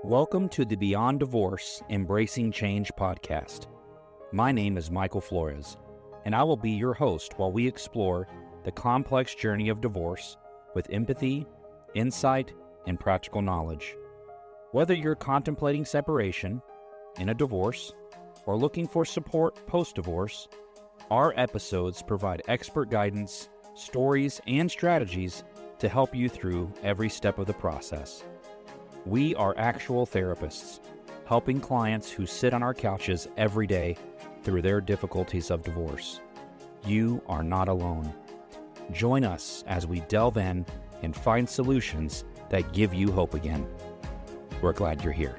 Welcome to the Beyond Divorce Embracing Change podcast. My name is Michael Flores, and I will be your host while we explore the complex journey of divorce with empathy, insight, and practical knowledge. Whether you're contemplating separation, in a divorce, or looking for support post-divorce, our episodes provide expert guidance, stories, and strategies to help you through every step of the process. We are actual therapists, helping clients who sit on our couches every day through their difficulties of divorce. You are not alone. Join us as we delve in and find solutions that give you hope again. We're glad you're here.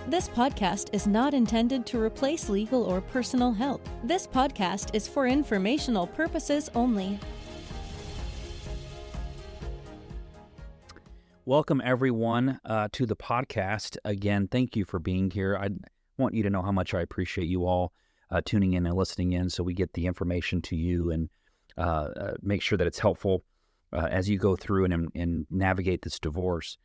This podcast is not intended to replace legal or personal help. This podcast is for informational purposes only. Welcome, everyone, to the podcast. Again, thank you for being here. I want you to know how much I appreciate you all tuning in and listening in so we get the information to you and make sure that it's helpful as you go through and navigate this divorce.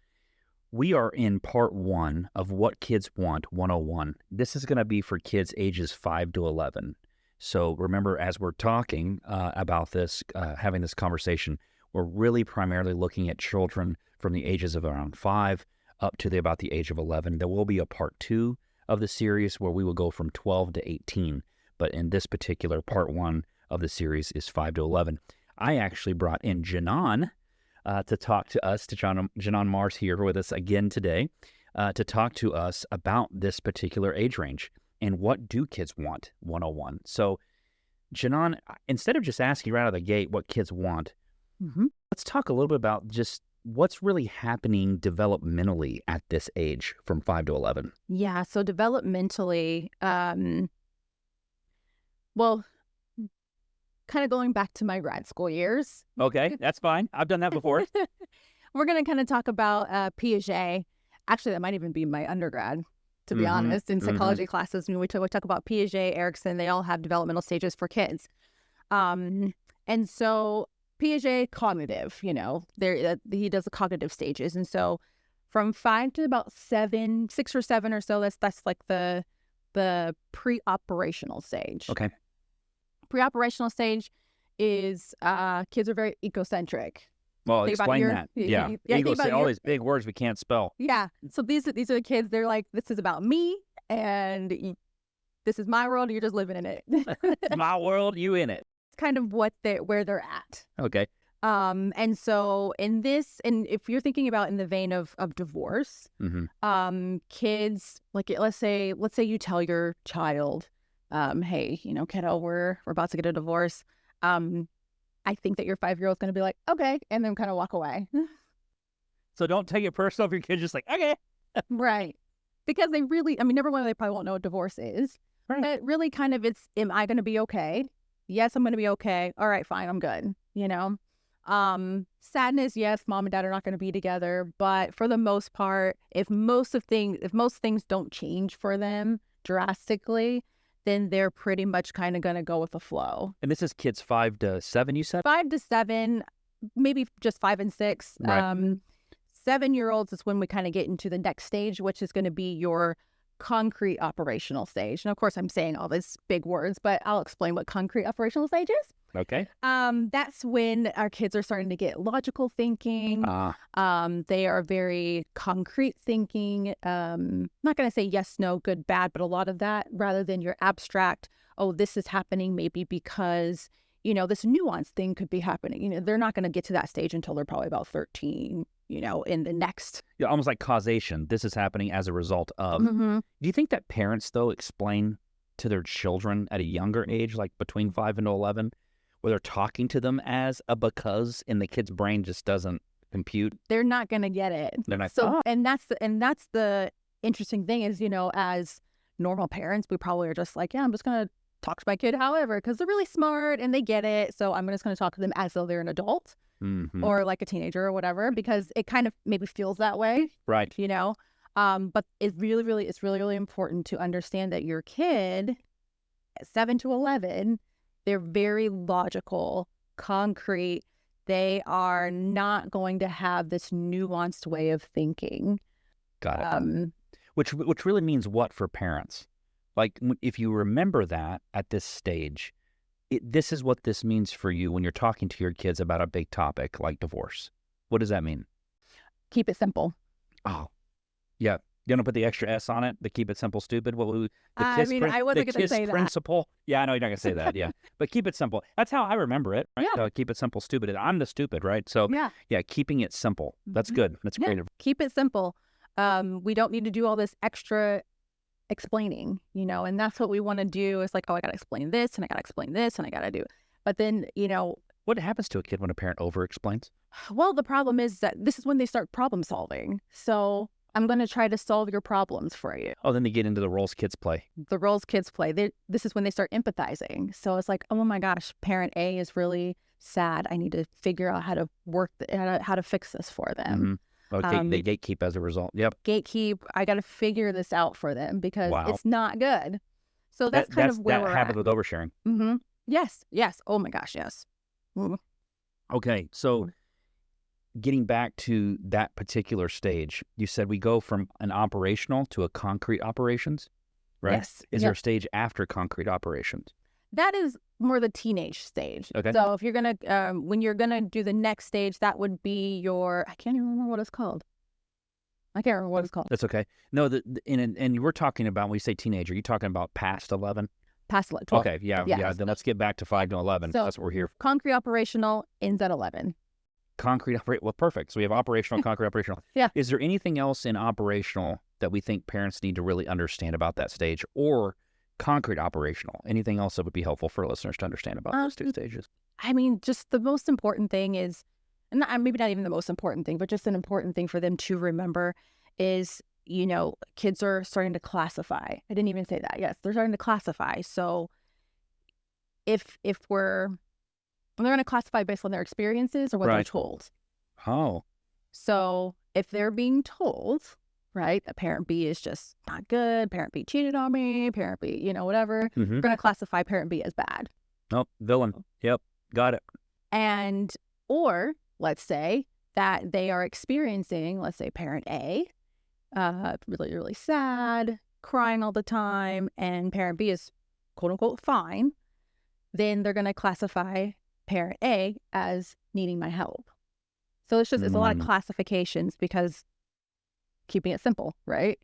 We are in part 1 of What Kids Want 101. This is going to be for kids ages 5 to 11. So remember, as we're talking about this, having this conversation, we're really primarily looking at children from the ages of around 5 up to about the age of 11. There will be a part 2 of the series where we will go from 12 to 18. But in this particular part 1 of the series is 5 to 11. I actually brought in Jinohn to talk to us. Jinohn Marr's here with us again today to talk to us about this particular age range and what do kids want 101. So Jinohn, instead of just asking right out of the gate what kids want, let's talk a little bit about just what's really happening developmentally at this age from 5 to 11. Yeah, so developmentally, kind of going back to my grad school years. Okay, that's fine. I've done that before. We're going to kind of talk about Piaget. Actually, that might even be my undergrad, to be honest, in psychology classes. We talk about Piaget, Erickson. They all have developmental stages for kids. And so Piaget, cognitive, he does the cognitive stages. And so from 5 to about 7, 6 or 7 or so, that's like the pre-operational stage. Okay. Pre-operational stage is kids are very egocentric. Well, explain that. Yeah. Ego, say all these big words we can't spell. Yeah. So these are the kids, they're like, this is about me and this is my world, you're just living in it. It's my world, you in it. It's kind of where they're at. Okay. And so in this, and if you're thinking about in the vein of divorce, kids, like let's say you tell your child, hey, kiddo, we're about to get a divorce. I think that your 5-year-old's going to be like, okay, and then kind of walk away. So don't take it personal if your kid's just like, okay. Right. Because they really, number one, they probably won't know what divorce is. Right. But really kind of it's, am I going to be okay? Yes, I'm going to be okay. All right, fine, I'm good. Sadness, yes, mom and dad are not going to be together. But for the most part, if most things don't change for them drastically, then they're pretty much kind of going to go with the flow. And this is kids 5 to 7, you said? 5 to 7, maybe just 5 and 6. Right. 7-year-olds is when we kind of get into the next stage, which is going to be your concrete operational stage. And of course, I'm saying all these big words, but I'll explain what concrete operational stage is. Okay. That's when our kids are starting to get logical thinking. They are very concrete thinking. I'm not going to say yes, no, good, bad, but a lot of that rather than your abstract, oh, this is happening maybe because, this nuanced thing could be happening. They're not going to get to that stage until they're probably about 13, in the next. Yeah, almost like causation. This is happening as a result of. Do you think that parents, though, explain to their children at a younger age, like between 5 and 11, where they're talking to them as a because, and the kid's brain just doesn't compute? They're not going to get it. They're not. So, and that's the interesting thing is, as normal parents, we probably are just like, yeah, I'm just going to talk to my kid however, because they're really smart and they get it. So I'm just going to talk to them as though they're an adult or like a teenager or whatever, because it kind of maybe feels that way. Right. But it's really important to understand that your kid, 7 to 11, They're very logical, concrete. They are not going to have this nuanced way of thinking. Got it. Which really means what for parents? Like, if you remember that at this stage, this is what this means for you when you're talking to your kids about a big topic like divorce. What does that mean? Keep it simple. Oh, yeah. You want to put the extra S on it? The keep it simple, stupid? Well, I wasn't going to say that. Principle. Yeah, I know you're not going to say that. Yeah. But keep it simple. That's how I remember it. Right? Yeah. Keep it simple, stupid. I'm the stupid, right? So, yeah, keeping it simple. That's good. That's great. Keep it simple. We don't need to do all this extra explaining, and that's what we want to do. Is like, oh, I got to explain this, and I got to explain this, and I got to do. But then, what happens to a kid when a parent over-explains? Well, the problem is that this is when they start problem solving. So I'm going to try to solve your problems for you. Oh, then they get into the roles kids play. The roles kids play. This is when they start empathizing. So it's like, oh my gosh, parent A is really sad. I need to figure out how to how to fix this for them. Okay, they gatekeep as a result. Yep. Gatekeep. I got to figure this out for them because it's not good. So that's kind of where we're at. That habit with oversharing. Yes. Oh my gosh, yes. Okay, so getting back to that particular stage, you said we go from an operational to a concrete operations, right? Yes. Is there a stage after concrete operations? That is more the teenage stage. Okay. So if you're going to, when you're going to do the next stage, that would be I can't even remember what it's called. That's okay. No, and we're talking about, when we say teenager, you're talking about past 11? Past 12. Okay, yeah. Then let's get back to 5 to 11. So, that's what we're here for. Concrete operational ends at 11. Well, perfect. So we have operational, concrete operational. Yeah. Is there anything else in operational that we think parents need to really understand about that stage, or concrete operational? Anything else that would be helpful for listeners to understand about those two stages? I mean, just the most important thing is, and maybe not even the most important thing, but just an important thing for them to remember is, kids are starting to classify. I didn't even say that. Yes, they're starting to classify. So if they're going to classify based on their experiences or what they're told. Oh. So if they're being told, right, that parent B is just not good, parent B cheated on me, parent B, whatever, we're going to classify parent B as bad. Oh, villain. Yep. Got it. Or let's say that they are experiencing, let's say parent A, really, really sad, crying all the time, and parent B is quote unquote fine. Then they're going to classify parent A as needing my help. So it's a lot of classifications because keeping it simple, right?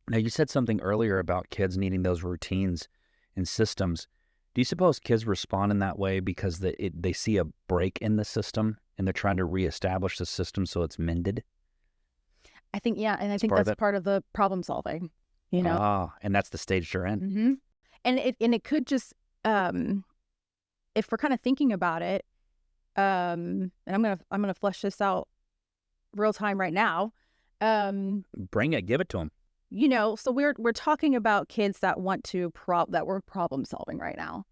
Now, you said something earlier about kids needing those routines and systems. Do you suppose kids respond in that way because they see a break in the system and they're trying to reestablish the system so it's mended? I think, yeah. And I think that's part of the problem solving, and that's the stage they're in. And it could just, if we're kind of thinking about it, and I'm gonna flesh this out real time right now. Bring it, give it to them. So we're talking about kids that want to that we're problem solving right now,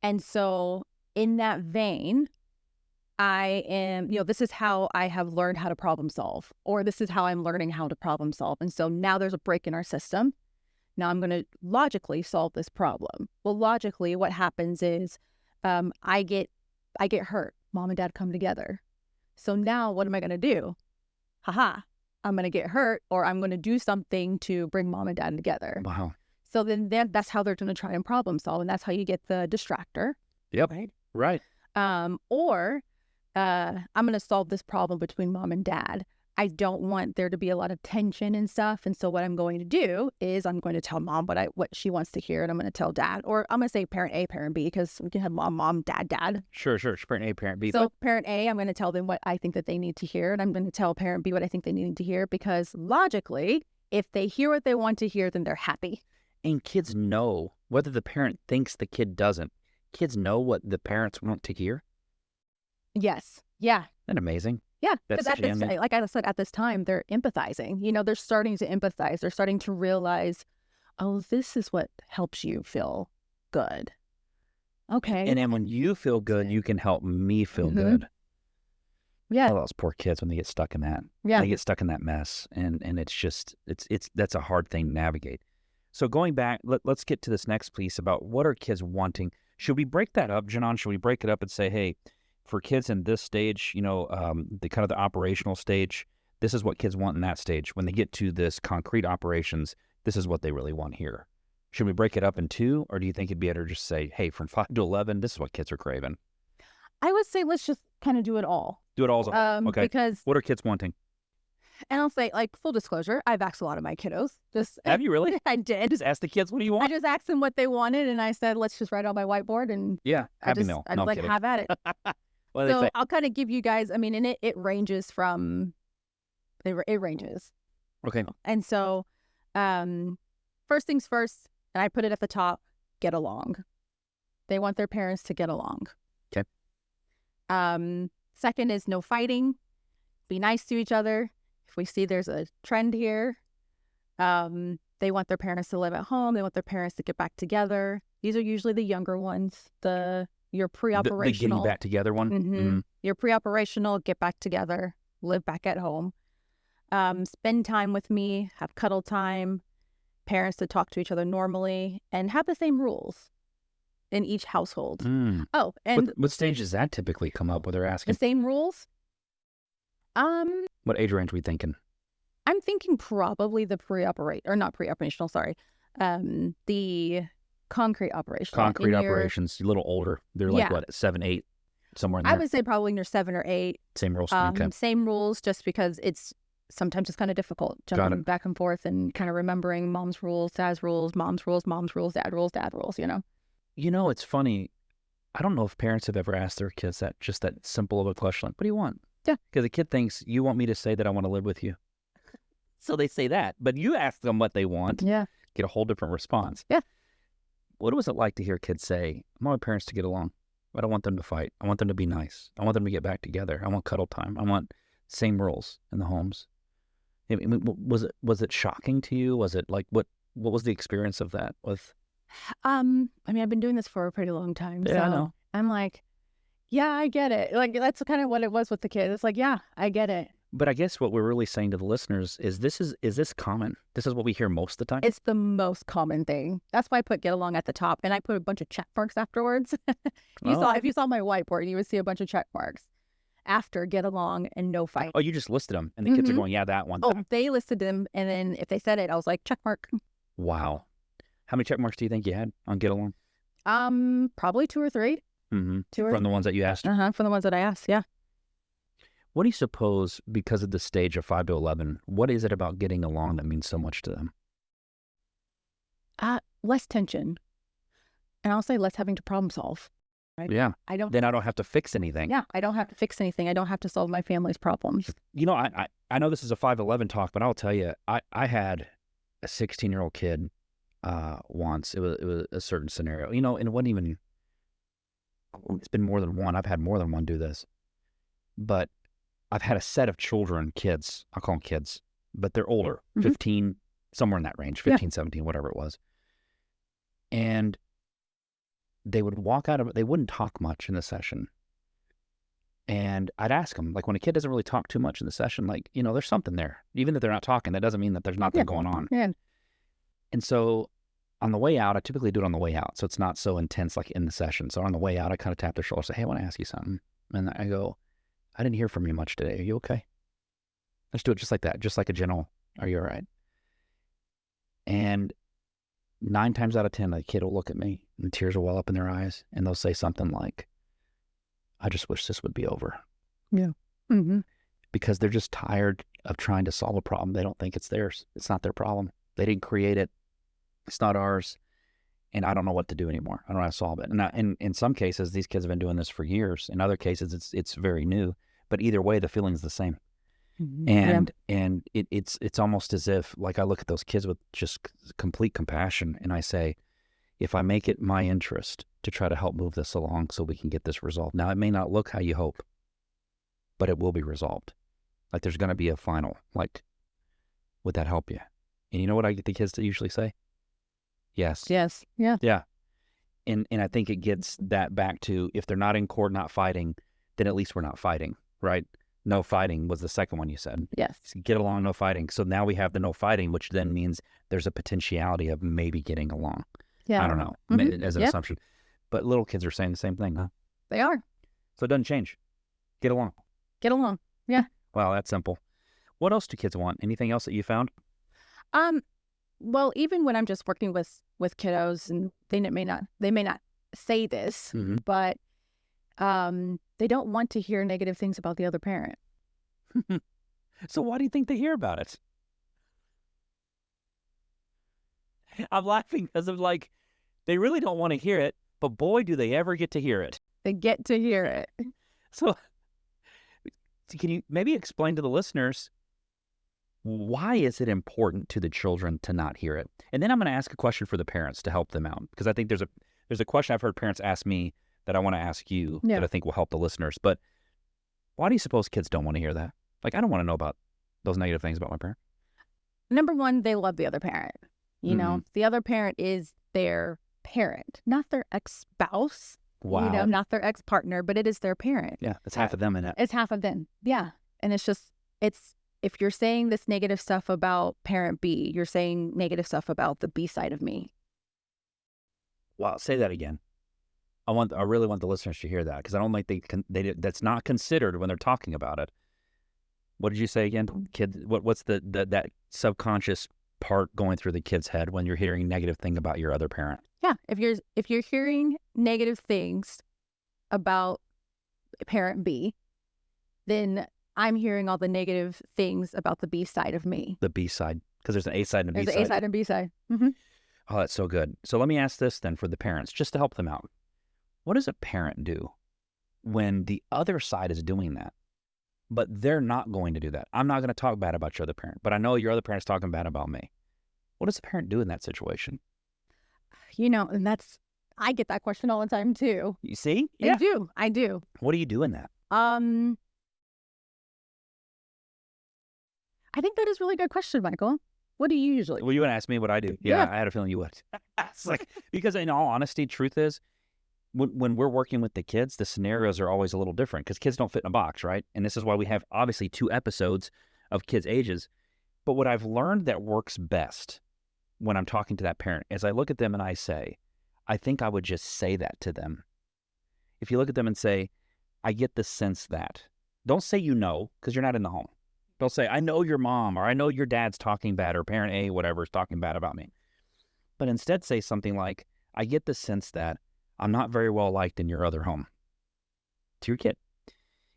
and so in that vein, I am, this is how I have learned how to problem solve, or this is how I'm learning how to problem solve, and so now there's a break in our system. Now I'm going to logically solve this problem. Well, logically, what happens is, I get hurt. Mom and dad come together. So now what am I going to do? I'm going to get hurt, or I'm going to do something to bring mom and dad together. Wow. So then that's how they're going to try and problem solve. And that's how you get the distractor. Yep. Right. Or I'm going to solve this problem between mom and dad. I don't want there to be a lot of tension and stuff. And so what I'm going to do is I'm going to tell mom what she wants to hear, and I'm going to tell dad, or I'm going to say parent A, parent B, because we can have mom, dad. Sure. Parent A, parent B. So parent A, I'm going to tell them what I think that they need to hear, and I'm going to tell parent B what I think they need to hear, because logically, if they hear what they want to hear, then they're happy. And kids know, whether the parent thinks the kid doesn't, kids know what the parents want to hear. Yes. Yeah. Isn't that amazing? Yeah, because like I said, at this time, they're empathizing. They're starting to empathize. They're starting to realize, oh, this is what helps you feel good. Okay. And then when you feel good, you can help me feel good. Yeah. Oh, those poor kids when they get stuck in that. Yeah. They get stuck in that mess. And it's just, that's a hard thing to navigate. So going back, let's get to this next piece about what are kids wanting. Should we break that up, Jinohn? Should we break it up and say, hey, for kids in this stage, the kind of the operational stage, this is what kids want in that stage. When they get to this concrete operations, this is what they really want here. Should we break it up in two, or do you think it'd be better to just say, hey, from 5 to 11, this is what kids are craving? I would say let's just kind of do it all. Do it all. Okay. Because what are kids wanting? And I'll say, like, full disclosure, I've asked a lot of my kiddos. Have you really? I did. Just ask the kids, what do you want? I just asked them what they wanted, and I said, let's just write it on my whiteboard, and Happy meal. I'd like have at it. What do So they say? I'll kind of give you guys, I mean, and it ranges from, it ranges. Okay. And so, first things first, and I put it at the top, get along. They want their parents to get along. Okay. Second is no fighting. Be nice to each other. If we see there's a trend here, they want their parents to live at home. They want their parents to get back together. These are usually the younger ones, your pre-operational. The getting back together one? Mm-hmm. Mm-hmm. Your pre-operational, get back together, live back at home. Spend time with me, have cuddle time, parents to talk to each other normally, and have the same rules in each household. Mm. Oh, and what stage does that typically come up where they're the asking? same rules? What age range are we thinking? I'm thinking probably the the concrete operational. Concrete operations, a little older. They're like, what, 7, 8, somewhere in there? I would say probably near 7 or 8. Same rules. Okay. Same rules, just because sometimes it's kind of difficult jumping back and forth and kind of remembering mom's rules, dad's rules, mom's rules, dad rules, It's funny. I don't know if parents have ever asked their kids that simple of a question, like, what do you want? Yeah. Because a kid thinks, you want me to say that I want to live with you. So they say that. But you ask them what they want. Yeah. Get a whole different response. Yeah. What was it like to hear kids say, I want my parents to get along. I don't want them to fight. I want them to be nice. I want them to get back together. I want cuddle time. I want same rules in the homes. I mean, was it shocking to you? Was it like, what was the experience of that with? I mean, I've been doing this for a pretty long time. Yeah, so I know. I'm like, yeah, I get it. Like, that's kind of what it was with the kids. It's like, yeah, I get it. But I guess what we're really saying to the listeners is this common? This is what we hear most of the time? It's the most common thing. That's why I put get along at the top, and I put a bunch of check marks afterwards. If you saw my whiteboard, you would see a bunch of check marks after get along and no fight. Oh, you just listed them, and the kids are going, yeah, that one. Oh, they listed them, and then if they said it, I was like, check mark. Wow. How many check marks do you think you had on get along? Probably 2 or 3. Mm-hmm. 2 or From the ones that you asked? From the ones that I asked, yeah. What do you suppose, because of the stage of 5 to 11, what is it about getting along that means so much to them? Less tension. And I'll say less having to problem solve. Right? Yeah. Then I don't have to fix anything. Yeah, I don't have to fix anything. I don't have to solve my family's problems. I know this is a 5'11" talk, but I'll tell you, I had a 16-year-old kid once. It was a certain scenario, and it wasn't even, it's been more than one. I've had more than one do this. But I've had a set of kids, I'll call them kids, but they're older, 15, somewhere in that range, 15, 17, whatever it was. And they would walk out of it, they wouldn't talk much in the session. And I'd ask them, like, when a kid doesn't really talk too much in the session, like, there's something there. Even if they're not talking, that doesn't mean that there's nothing going on. Yeah. And so on the way out, I typically do it on the way out, so it's not so intense like in the session. So on the way out, I kind of tap their shoulder, say, hey, I want to ask you something. And I go, I didn't hear from you much today. Are you okay? Let's do it just like that, just like a general, are you all right? And 9 times out of 10, the kid will look at me and tears will well up in their eyes, and they'll say something like, I just wish this would be over. Yeah. Mm-hmm. Because they're just tired of trying to solve a problem. They don't think it's theirs. It's not their problem. They didn't create it. It's not ours. And I don't know what to do anymore. I don't know how to solve it. And in some cases, these kids have been doing this for years. In other cases, it's very new. But either way, the feeling's the same. Mm-hmm. And it's almost as if, like, I look at those kids with just complete compassion, and I say, if I make it my interest to try to help move this along so we can get this resolved. Now, it may not look how you hope, but it will be resolved. Like, there's going to be a final, like, would that help you? And you know what I get the kids to usually say? Yes. Yes. Yeah. Yeah. And I think it gets that back to, if they're not in court, not fighting, then at least we're not fighting, right? No fighting was the second one you said. Yes. Get along, no fighting. So now we have the no fighting, which then means there's a potentiality of maybe getting along. Yeah. I don't know, as an assumption. But little kids are saying the same thing, huh? They are. So it doesn't change. Get along. Get along. Yeah. Wow, that's simple. What else do kids want? Anything else that you found? Well, even when I'm just working with kiddos, and they may not say this, Mm-hmm. but they don't want to hear negative things about the other parent. So why do you think they hear about it? I'm laughing because of like, they really don't want to hear it, but boy, do they ever get to hear it. They get to hear it. So can you maybe explain to the listeners, why is it important to the children to not hear it? And then I'm going to ask a question for the parents to help them out, because I think there's a question I've heard parents ask me that I want to ask you that I think will help the listeners. But why do you suppose kids don't want to hear that? Like, I don't want to know about those negative things about my parent. Number one, they love the other parent. You know, the other parent is their parent, not their ex-spouse. Wow. You know, not their ex-partner, but it is their parent. Yeah, it's half of them in it. It's half of them. Yeah. And it's if you're saying this negative stuff about parent B, you're saying negative stuff about the B side of me. Wow, say that again. I really want the listeners to hear that, because I don't think that's not considered when they're talking about it. What did you say again? Kid, what's that subconscious part going through the kid's head when you're hearing negative thing about your other parent? Yeah, if you're hearing negative things about parent B, then I'm hearing all the negative things about the B side of me. The B side, because there's an A side and a B side. There's an A side and B side. Mm-hmm. Oh, that's so good. So let me ask this then for the parents, just to help them out. What does a parent do when the other side is doing that, but they're not going to do that? I'm not going to talk bad about your other parent, but I know your other parent's talking bad about me. What does a parent do in that situation? You know, and I get that question all the time too. You see? Yeah. I do. What do you do in that? I think that is a really good question, Michael. What do you usually do? Well, you would ask me what I do. Yeah. I had a feeling you would. It's like, because in all honesty, truth is, when we're working with the kids, the scenarios are always a little different, because kids don't fit in a box, right? And this is why we have obviously 2 episodes of kids' ages. But what I've learned that works best when I'm talking to that parent is I look at them and I say, I think I would just say that to them. If you look at them and say, I get the sense that, don't say you know, because you're not in the home. Don't say, I know your mom, or I know your dad's talking bad, or parent A, whatever, is talking bad about me. But instead say something like, I get the sense that I'm not very well liked in your other home, to your kid.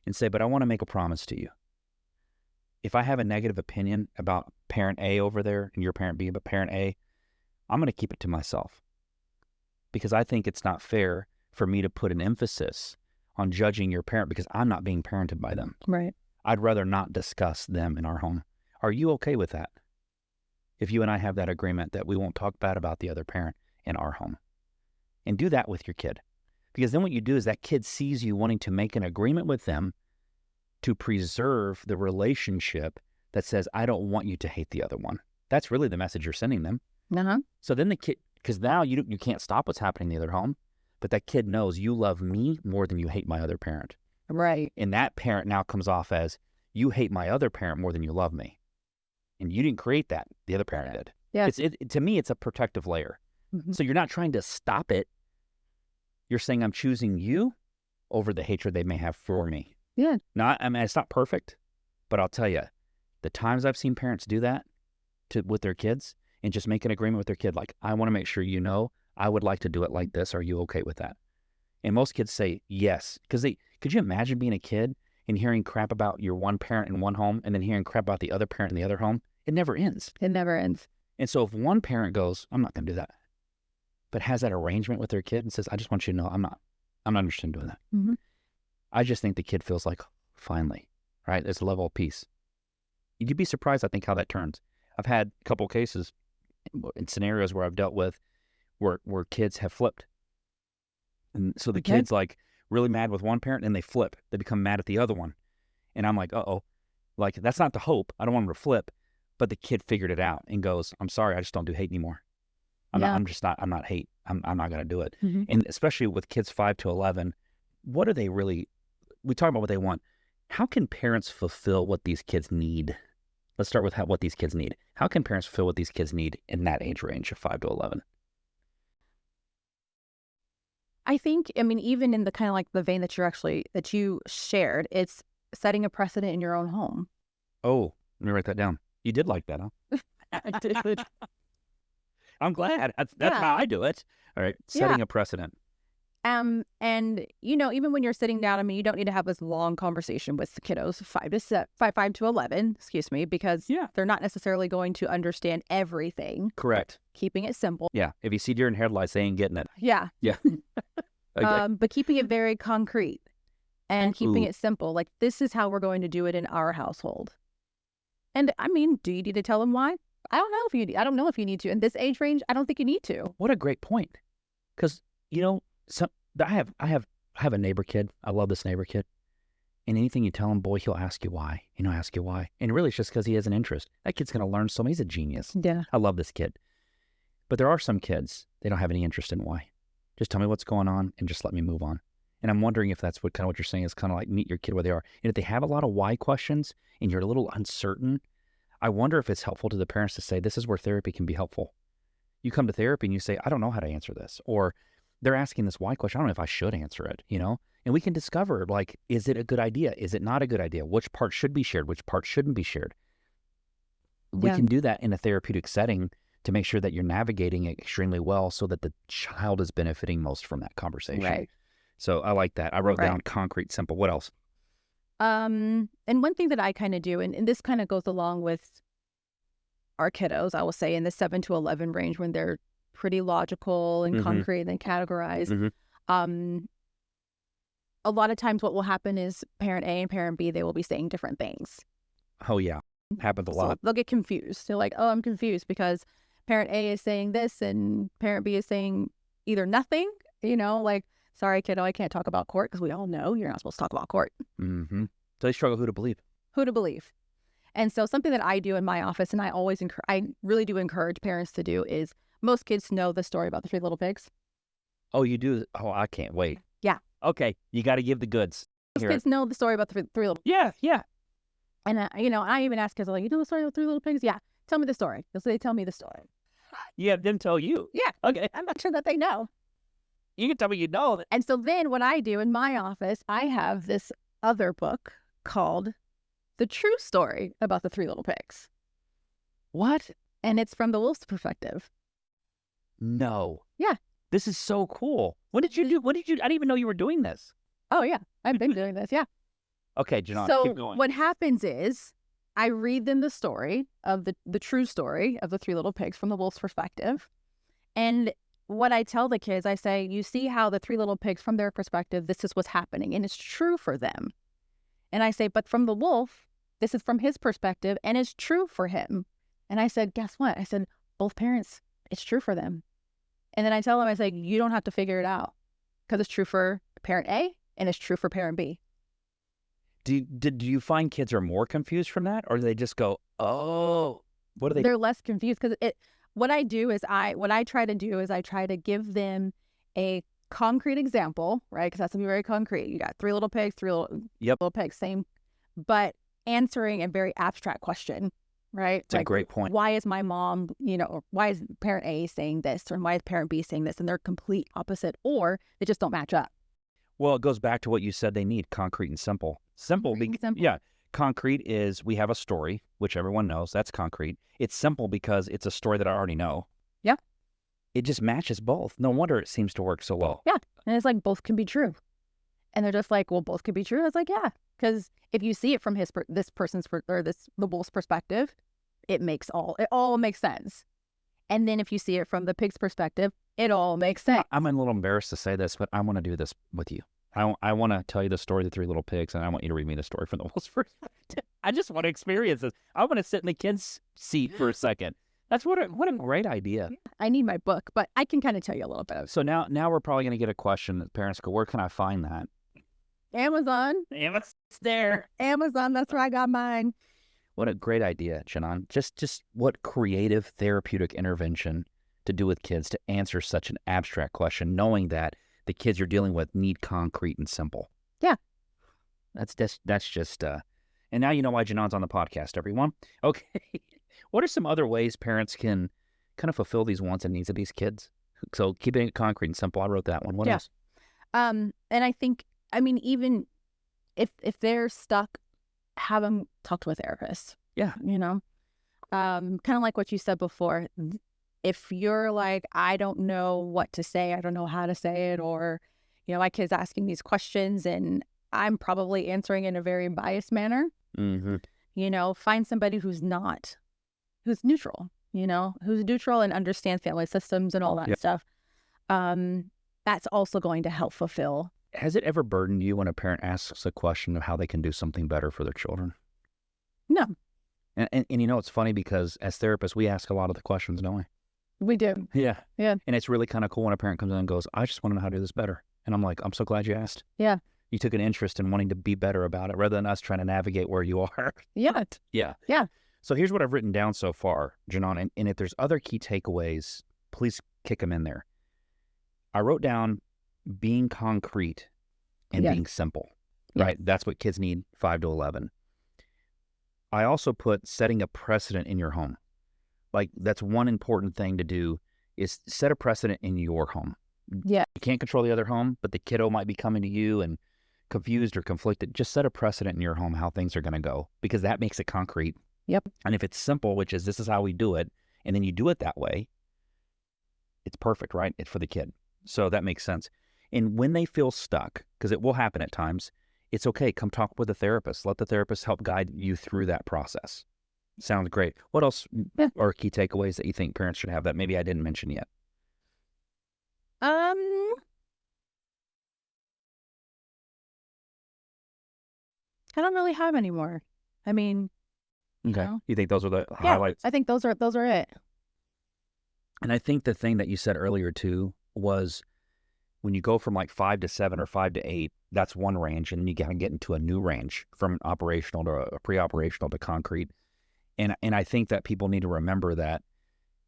And say, but I want to make a promise to you. If I have a negative opinion about parent A over there and your parent B, but parent A, I'm going to keep it to myself, because I think it's not fair for me to put an emphasis on judging your parent because I'm not being parented by them. Right. I'd rather not discuss them in our home. Are you okay with that? If you and I have that agreement that we won't talk bad about the other parent in our home. And do that with your kid. Because then what you do is that kid sees you wanting to make an agreement with them to preserve the relationship that says, I don't want you to hate the other one. That's really the message you're sending them. Uh-huh. So then the kid, because now you can't stop what's happening in the other home, but that kid knows you love me more than you hate my other parent. Right. And that parent now comes off as, you hate my other parent more than you love me. And you didn't create that. The other parent did. Yeah. To me, it's a protective layer. Mm-hmm. So you're not trying to stop it. You're saying, I'm choosing you over the hatred they may have for me. Yeah. I mean, it's not perfect, but I'll tell you, the times I've seen parents do that with their kids and just make an agreement with their kid, like, I want to make sure you know, I would like to do it like this. Are you okay with that? And most kids say yes. Because could you imagine being a kid and hearing crap about your one parent in one home and then hearing crap about the other parent in the other home? It never ends. It never ends. And so if one parent goes, I'm not going to do that, but has that arrangement with their kid and says, I just want you to know I'm not interested in doing that. Mm-hmm. I just think the kid feels like, finally, right? There's a level of peace. You'd be surprised, I think, how that turns. I've had a couple cases in scenarios where I've dealt with where kids have flipped. And so the kid's like really mad with one parent and they flip. They become mad at the other one. And I'm like, uh-oh. Like, that's not the hope. I don't want them to flip. But the kid figured it out and goes, I'm sorry, I just don't do hate anymore. I'm not hate. I'm not going to do it. Mm-hmm. And especially with kids 5 to 11, what are they really, we talk about what they want. How can parents fulfill what these kids need? Let's start with what these kids need. How can parents fulfill what these kids need in that age range of 5 to 11? I think, I mean, even in the kind of like the vein that you shared, it's setting a precedent in your own home. Oh, let me write that down. You did like that, huh? I did. I'm glad. That's Yeah. how I do it. All right. Setting a precedent. And even when you're sitting down, I mean, you don't need to have this long conversation with the kiddos, 5 to 11, excuse me, because they're not necessarily going to understand everything. Correct. Keeping it simple. Yeah. If you see deer in headlights, they ain't getting it. Yeah. Yeah. Okay. But keeping it very concrete and keeping it simple. Like, this is how we're going to do it in our household. And I mean, do you need to tell them why? I don't know if you need to. In this age range, I don't think you need to. What a great point. Because, I have a neighbor kid. I love this neighbor kid. And anything you tell him, boy, he'll ask you why. Ask you why. And really, it's just because he has an interest. That kid's going to learn so much. He's a genius. Yeah. I love this kid. But there are some kids, they don't have any interest in why. Just tell me what's going on and just let me move on. And I'm wondering if that's what you're saying is kind of like meet your kid where they are. And if they have a lot of why questions and you're a little uncertain, I wonder if it's helpful to the parents to say, this is where therapy can be helpful. You come to therapy and you say, I don't know how to answer this. Or they're asking this why question. I don't know if I should answer it, And we can discover, like, is it a good idea? Is it not a good idea? Which part should be shared? Which part shouldn't be shared? We can do that in a therapeutic setting to make sure that you're navigating it extremely well so that the child is benefiting most from that conversation. Right. So I like that. I wrote down concrete, simple. What else? And one thing that I kind of do, and this kind of goes along with our kiddos, I will say in the 7 to 11 range when they're pretty logical and concrete and categorized. A lot of times what will happen is parent A and parent B, they will be saying different things. Oh, yeah. Happens a lot. So they'll get confused. They're like, oh, I'm confused because parent A is saying this and parent B is saying either nothing, like, sorry, kiddo, I can't talk about court because we all know you're not supposed to talk about court. So they struggle who to believe. Who to believe. And so something that I do in my office, and I really do encourage parents to do, is most kids know the story about the 3 little pigs. Oh, you do? Oh, I can't wait. Yeah. Okay, you got to give the goods. Most kids know the story about the 3 little. Yeah. And I even ask kids, like, you know the story about 3 little pigs? Yeah. Tell me the story. So they tell me the story. You have them tell you. Yeah. Okay. I'm not sure that they know. You can tell me you know. And so then what I do in my office, I have this other book called The True Story About the 3 Little Pigs. What? And it's from the wolf's perspective. No. Yeah. This is so cool. What did you do? I didn't even know you were doing this. Oh, yeah. I've been doing this. Yeah. Okay, Jinohn, so keep going. What happens is I read them the story of the true story of the 3 little pigs from the wolf's perspective. And what I tell the kids, I say, you see how the 3 little pigs, from their perspective, this is what's happening. And it's true for them. And I say, but from the wolf, this is from his perspective and it's true for him. And I said, guess what? I said, both parents, it's true for them. And then I tell them, I say, you don't have to figure it out because it's true for parent A and it's true for parent B. Do you find kids are more confused from that, or do they just go, oh, what are they? They're less confused because what I try to do is I try to give them a concrete example, right? Because that's going to be very concrete. You got 3 little pigs, 3 little pigs, same, but answering a very abstract question, right? It's a great point. Why is my mom, or why is parent A saying this, or why is parent B saying this? And they're complete opposite, or they just don't match up. Well, it goes back to what you said they need, concrete and simple. Simple. Yeah. Concrete is we have a story, which everyone knows. That's concrete. It's simple because it's a story that I already know. Yeah. It just matches both. No wonder it seems to work so well. Yeah. And it's like both can be true. And they're just like, well, both can be true. I was like, yeah. Because if you see it from the wolf's perspective, it all makes sense. And then if you see it from the pig's perspective, it all makes sense. I'm a little embarrassed to say this, but I want to do this with you. I want to tell you the story of the 3 little pigs, and I want you to read me the story from the wolf's perspective. I just want to experience this. I want to sit in the kid's seat for a second. That's what a great idea. I need my book, but I can kind of tell you a little bit of it. So now we're probably going to get a question that parents go, where can I find that? Amazon. It's there. Amazon, that's where I got mine. What a great idea, Jinohn. Just what creative therapeutic intervention to do with kids to answer such an abstract question, knowing that the kids you're dealing with need concrete and simple. Yeah. That's just, and now you know why Jinohn's on the podcast, everyone. Okay. What are some other ways parents can kind of fulfill these wants and needs of these kids? So keeping it concrete and simple. I wrote that one. What else? And I think, I mean, even if they're stuck, have them talk to a therapist. Yeah. You know, kind of like what you said before. If you're like, I don't know what to say, I don't know how to say it, or, you know, my kid's asking these questions and I'm probably answering in a very biased manner, you know, find somebody who's neutral, you know, who's neutral and understands family systems and all that stuff. That's also going to help fulfill. Has it ever burdened you when a parent asks a question of how they can do something better for their children? No. And you know, it's funny because as therapists, we ask a lot of the questions, don't we? We do. Yeah. Yeah. And it's really kind of cool when a parent comes in and goes, I just want to know how to do this better. And I'm like, I'm so glad you asked. Yeah. You took an interest in wanting to be better about it rather than us trying to navigate where you are. Yeah. Yeah. Yeah. So here's what I've written down so far, Jinohn, and if there's other key takeaways, please kick them in there. I wrote down being concrete and being simple, right? That's what kids need, 5 to 11. I also put setting a precedent in your home. Like, that's one important thing to do, is set a precedent in your home. Yeah. You can't control the other home, but the kiddo might be coming to you and confused or conflicted. Just set a precedent in your home how things are going to go, because that makes it concrete. Yep. And if it's simple, which is this is how we do it, and then you do it that way, it's perfect, right? It's for the kid. So that makes sense. And when they feel stuck, because it will happen at times, it's okay. Come talk with a therapist. Let the therapist help guide you through that process. Sounds great. What else are key takeaways that you think parents should have that maybe I didn't mention yet? I don't really have any more. I mean, okay. You know? You think those are the highlights? I think those are it. And I think the thing that you said earlier too was when you go from like 5 to 7 or 5 to 8, that's one range, and then you got to get into a new range from operational to pre-operational to concrete. And I think that people need to remember that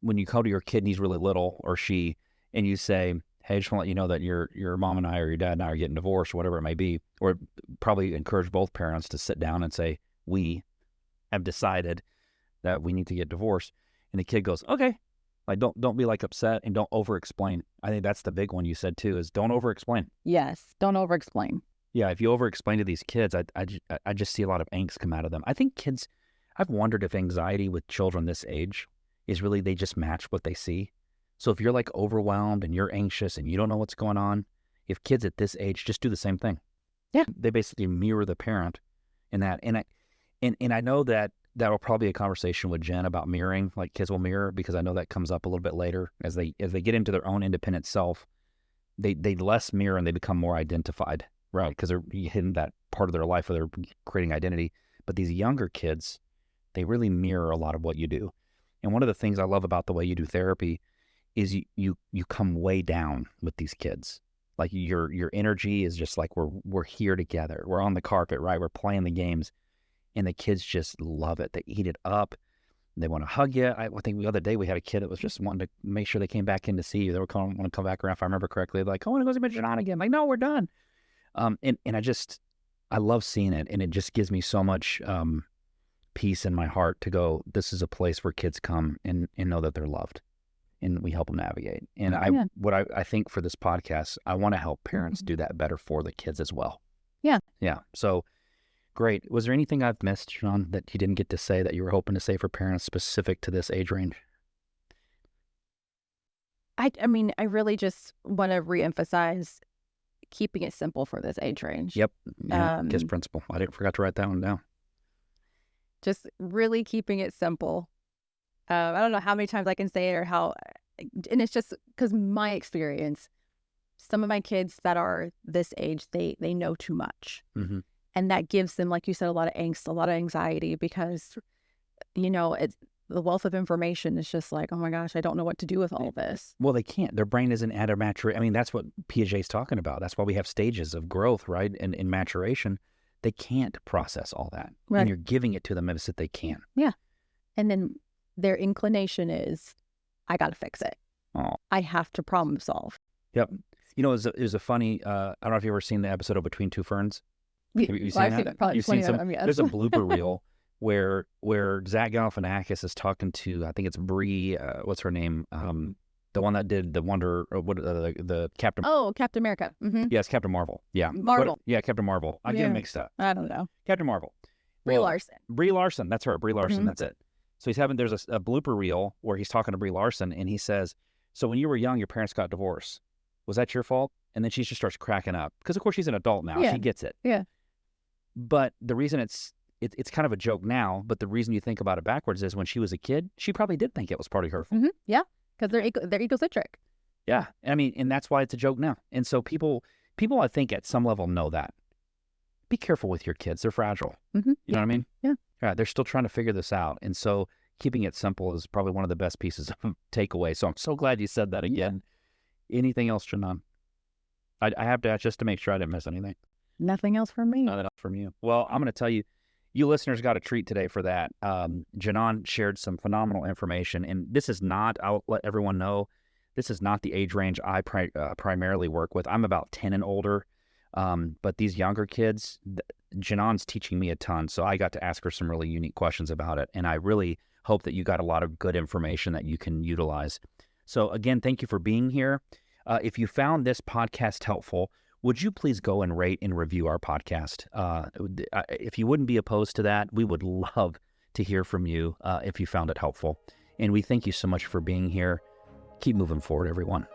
when you go to your kid and he's really little, or she, and you say, hey, I just want to let you know that your mom and I or your dad and I are getting divorced, or whatever it may be, or probably encourage both parents to sit down and say, we have decided that we need to get divorced. And the kid goes, okay. Like, don't be like upset, and don't over-explain. I think that's the big one you said too, is don't over-explain. Yes. Don't over-explain. Yeah. If you over-explain to these kids, I just see a lot of angst come out of them. I think kids, I've wondered if anxiety with children this age is really they just match what they see. So if you're like overwhelmed and you're anxious and you don't know what's going on, if kids at this age just do the same thing. Yeah. They basically mirror the parent in that. And I know that will probably be a conversation with Jen about mirroring, like kids will mirror, because I know that comes up a little bit later as they get into their own independent self. They less mirror and they become more identified, right? Because they're hidden that part of their life where they're creating identity. But these younger kids, they really mirror a lot of what you do. And one of the things I love about the way you do therapy is you come way down with these kids. Like your energy is just like we're here together. We're on the carpet, right? We're playing the games, and the kids just love it. They eat it up. They want to hug you. I think the other day we had a kid that was just wanting to make sure they came back in to see you. They were want to come back around, if I remember correctly. They're like, I want to go see my Jinohn again. I'm like, no, we're done. And I love seeing it, and it just gives me so much peace in my heart to go, this is a place where kids come and know that they're loved, and we help them navigate. And I think for this podcast, I want to help parents do that better for the kids as well. Yeah. Yeah. So great. Was there anything I've missed, Jinohn, that you didn't get to say that you were hoping to say for parents specific to this age range? I mean, I really just want to reemphasize keeping it simple for this age range. Yep. Yeah. KISS principle. I forgot to write that one down. Just really keeping it simple. I don't know how many times I can say it or how, and it's just because my experience, some of my kids that are this age, they know too much. Mm-hmm. And that gives them, like you said, a lot of angst, a lot of anxiety, because, it's the wealth of information is just like, oh my gosh, I don't know what to do with all this. Well, they can't. Their brain isn't at a maturation. I mean, that's what Piaget's talking about. That's why we have stages of growth, right? And in maturation, they can't process all that. Right. And you're giving it to them as if they can. Yeah. And then their inclination is, I got to fix it. Oh. I have to problem solve. Yep. It was a funny, I don't know if you've ever seen the episode of Between Two Ferns. Have you seen that? Probably you've seen some, there's a blooper reel where Zach Galifianakis is talking to, I think it's Bree, what's her name? The one that did the Wonder, or what, the Captain. Oh, Captain America. Mm-hmm. Yes, Captain Marvel. Yeah, Marvel. Yeah, Captain Marvel. I get them mixed up. I don't know. Captain Marvel. Brie Larson. Brie Larson. That's her. Brie Larson. Mhm. That's it. So there's a blooper reel where he's talking to Brie Larson, and he says, "So when you were young, your parents got divorced. Was that your fault?" And then she just starts cracking up because, of course, she's an adult now. Yeah. She gets it. Yeah. But the reason it's kind of a joke now, but the reason you think about it backwards is when she was a kid, she probably did think it was partly her fault. Mm-hmm. Yeah, because they're egocentric. Yeah, I mean, and that's why it's a joke now. And so people, I think, at some level know that. Be careful with your kids; they're fragile. Mm-hmm. You know what I mean? Yeah. Yeah, they're still trying to figure this out, and so keeping it simple is probably one of the best pieces of takeaway. So I'm so glad you said that again. Yeah. Anything else, Jinohn? I have to ask just to make sure I didn't miss anything. Nothing else from me. Nothing else from you. Well, I'm going to tell you, you listeners got a treat today for that. Jinohn shared some phenomenal information, and this is not, I'll let everyone know, this is not the age range I primarily work with. I'm about 10 and older, but these younger kids, Jinohn's teaching me a ton, so I got to ask her some really unique questions about it, and I really hope that you got a lot of good information that you can utilize. So again, thank you for being here. If you found this podcast helpful, would you please go and rate and review our podcast? If you wouldn't be opposed to that, we would love to hear from you if you found it helpful. And we thank you so much for being here. Keep moving forward, everyone.